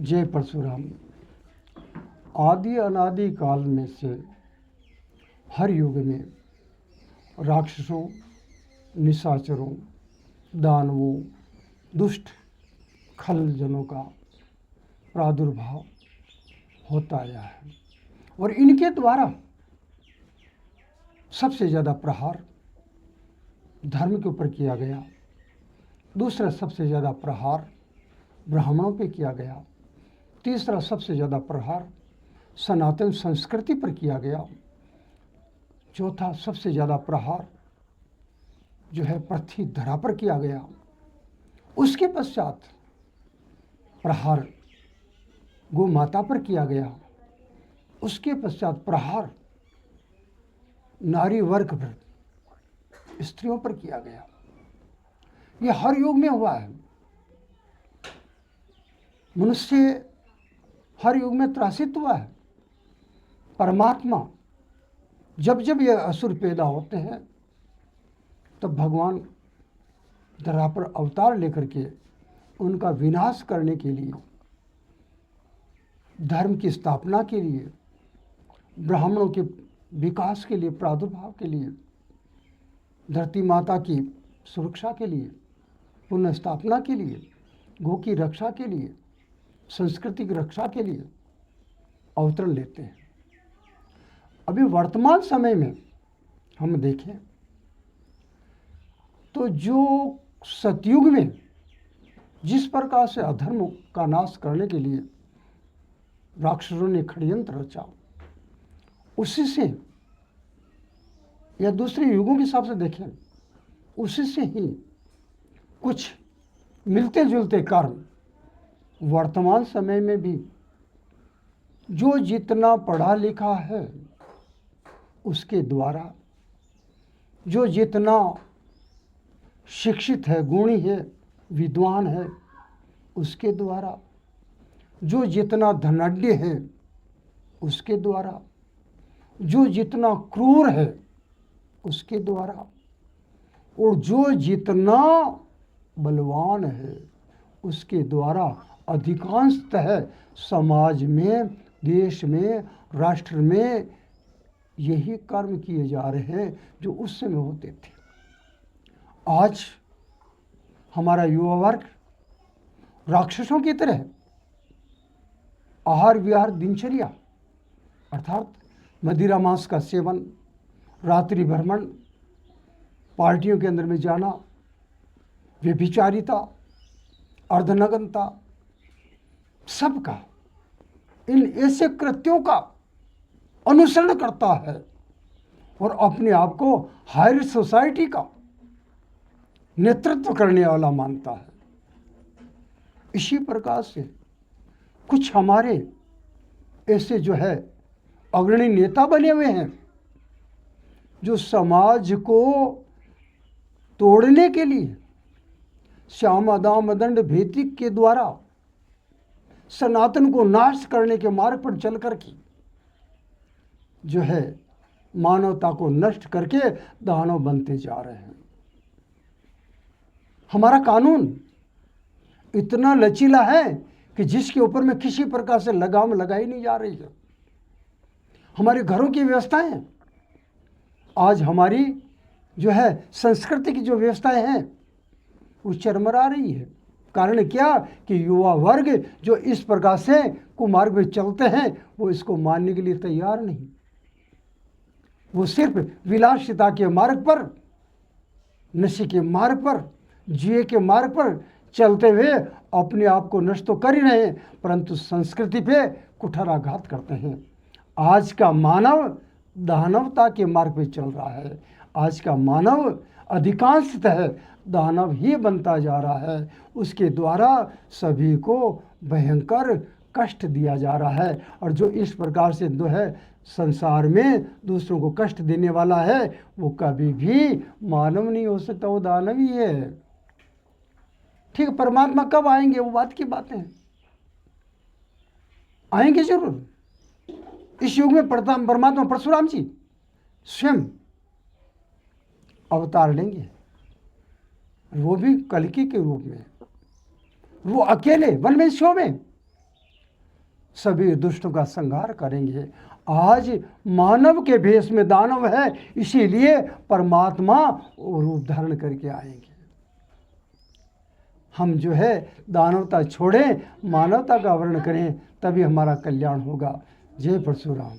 जय परशुराम। आदि अनादि काल में से हर युग में राक्षसों, निशाचरों, दानवों, दुष्ट खलजनों का प्रादुर्भाव होता आया है और इनके द्वारा सबसे ज़्यादा प्रहार धर्म के ऊपर किया गया। दूसरा सबसे ज़्यादा प्रहार ब्राह्मणों पे किया गया। तीसरा सबसे ज़्यादा प्रहार सनातन संस्कृति पर किया गया। चौथा सबसे ज़्यादा प्रहार जो है पृथ्वी धरा पर किया गया। उसके पश्चात प्रहार गौ माता पर किया गया। उसके पश्चात प्रहार नारी वर्ग पर, स्त्रियों पर किया गया। यह हर युग में हुआ है। मनुष्य हर युग में त्रासित हुआ है। परमात्मा जब जब ये असुर पैदा होते हैं तब भगवान धरा पर अवतार लेकर के उनका विनाश करने के लिए, धर्म की स्थापना के लिए, ब्राह्मणों के विकास के लिए, प्रादुर्भाव के लिए, धरती माता की सुरक्षा के लिए, पुनः स्थापना के लिए, गौ की रक्षा के लिए, संस्कृति की रक्षा के लिए अवतरण लेते हैं। अभी वर्तमान समय में हम देखें तो जो सतयुग में जिस प्रकार से अधर्म का नाश करने के लिए राक्षसों ने षड्यंत्र रचा, उसी से या दूसरे युगों के हिसाब से देखें उसी से ही कुछ मिलते जुलते कर्म वर्तमान समय में भी जो जितना पढ़ा लिखा है उसके द्वारा, जो जितना शिक्षित है, गुणी है, विद्वान है, उसके द्वारा, जो जितना धनाढ्य है उसके द्वारा, जो जितना क्रूर है उसके द्वारा, और जो जितना बलवान है उसके द्वारा अधिकांशतः समाज में, देश में, राष्ट्र में यही कर्म किए जा रहे हैं जो उस समय होते थे। आज हमारा युवा वर्ग राक्षसों की तरह आहार विहार दिनचर्या अर्थात मदिरा मांस का सेवन, रात्रि भ्रमण, पार्टियों के अंदर में जाना, व्यभिचारिता, अर्धनग्नता, सबका इन ऐसे कृत्यों का अनुसरण करता है और अपने आप को हायर सोसाइटी का नेतृत्व करने वाला मानता है। इसी प्रकार से कुछ हमारे ऐसे जो है अग्रणी नेता बने हुए हैं जो समाज को तोड़ने के लिए श्याम दाम दंड भेदी के द्वारा सनातन को नाश करने के मार्ग पर चल करके जो है मानवता को नष्ट करके दानव बनते जा रहे हैं। हमारा कानून इतना लचीला है कि जिसके ऊपर में किसी प्रकार से लगाम लगाई नहीं जा रही है। हमारे घरों की व्यवस्थाएं, आज हमारी जो है संस्कृति की जो व्यवस्थाएं हैं वो चरमरा रही है। कारण क्या कि युवा वर्ग जो इस प्रकार से कुमार्ग में चलते हैं वो इसको मानने के लिए तैयार नहीं। वो सिर्फ विलासिता के मार्ग पर, नशे के मार्ग पर, जुए के मार्ग पर चलते हुए अपने आप को नष्ट तो कर ही रहे हैं परंतु संस्कृति पे कुठाराघात करते हैं। आज का मानव दानवता के मार्ग पे चल रहा है। आज का मानव अधिकांशतः दानव ही बनता जा रहा है। उसके द्वारा सभी को भयंकर कष्ट दिया जा रहा है और जो इस प्रकार से जो है संसार में दूसरों को कष्ट देने वाला है वो कभी भी मानव नहीं हो सकता, वो दानव ही है। ठीक, परमात्मा कब आएंगे वो बात की बात है, आएंगे जरूर। इस युग में परमात्मा परशुराम जी स्वयं अवतार लेंगे, वो भी कल्कि के रूप में। वो अकेले वन में शो में सभी दुष्टों का संहार करेंगे। आज मानव के भेष में दानव है, इसीलिए परमात्मा रूप धारण करके आएंगे। हम जो है दानवता छोड़ें, मानवता का वर्ण करें, तभी हमारा कल्याण होगा। जय परशुराम।